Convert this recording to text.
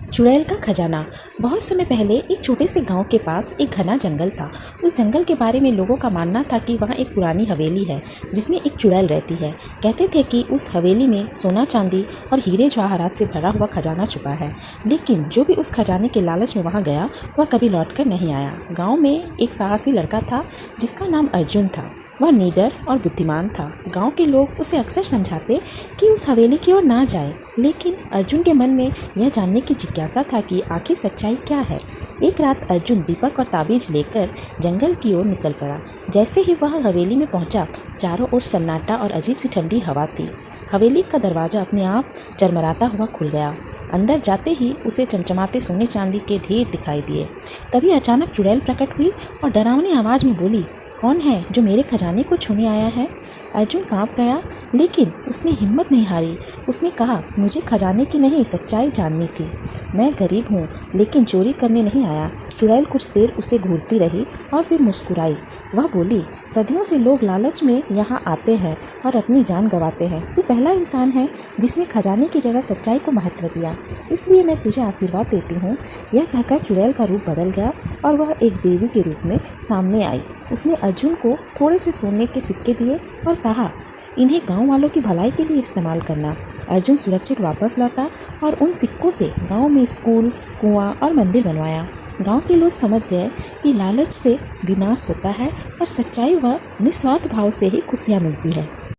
चुड़ैल का खजाना। बहुत समय पहले एक छोटे से गांव के पास एक घना जंगल था। उस जंगल के बारे में लोगों का मानना था कि वहाँ एक पुरानी हवेली है जिसमें एक चुड़ैल रहती है। कहते थे कि उस हवेली में सोना चांदी और हीरे जवाहरात से भरा हुआ खजाना छुपा है। लेकिन जो भी उस खजाने के लालच में वहाँ गया वह कभी लौटकर नहीं आया। गाँव में एक साहसी लड़का था जिसका नाम अर्जुन था। वह निडर और बुद्धिमान था। गांव के लोग उसे अक्सर समझाते कि उस हवेली की ओर ना जाए, लेकिन अर्जुन के मन में यह जानने की जिज्ञासा था कि आखिर सच्चाई क्या है। एक रात अर्जुन दीपक और ताबीज लेकर जंगल की ओर निकल पड़ा। जैसे ही वह हवेली में पहुंचा, चारों ओर सन्नाटा और अजीब सी ठंडी हवा थी। हवेली का दरवाज़ा अपने आप चरमराता हुआ खुल गया। अंदर जाते ही उसे चमचमाते सोने चांदी के ढेर दिखाई दिए। तभी अचानक चुड़ैल प्रकट हुई और डरावनी आवाज़ में बोली, कौन है जो मेरे खजाने को छूने आया है? अर्जुन कांप गया, लेकिन उसने हिम्मत नहीं हारी। उसने कहा, मुझे खजाने की नहीं सच्चाई जाननी थी। मैं गरीब हूँ, लेकिन चोरी करने नहीं आया। चुड़ैल कुछ देर उसे घूरती रही और फिर मुस्कुराई। वह बोली, सदियों से लोग लालच में यहाँ आते हैं और अपनी जान गंवाते हैं। तू पहला इंसान है जिसने खजाने की जगह सच्चाई को महत्व दिया, इसलिए मैं तुझे आशीर्वाद देती हूँ। यह कहकर चुड़ैल का रूप बदल गया और वह एक देवी के रूप में सामने आई। उसने अर्जुन को थोड़े से सोने के सिक्के दिए और कहा, इन्हें गांव वालों की भलाई के लिए इस्तेमाल करना। अर्जुन सुरक्षित वापस लौटा और उन सिक्कों से गांव में स्कूल, कुआं और मंदिर बनवाया। गांव के लोग समझ गए कि लालच से विनाश होता है और सच्चाई व निस्वार्थ भाव से ही खुशियाँ मिलती है।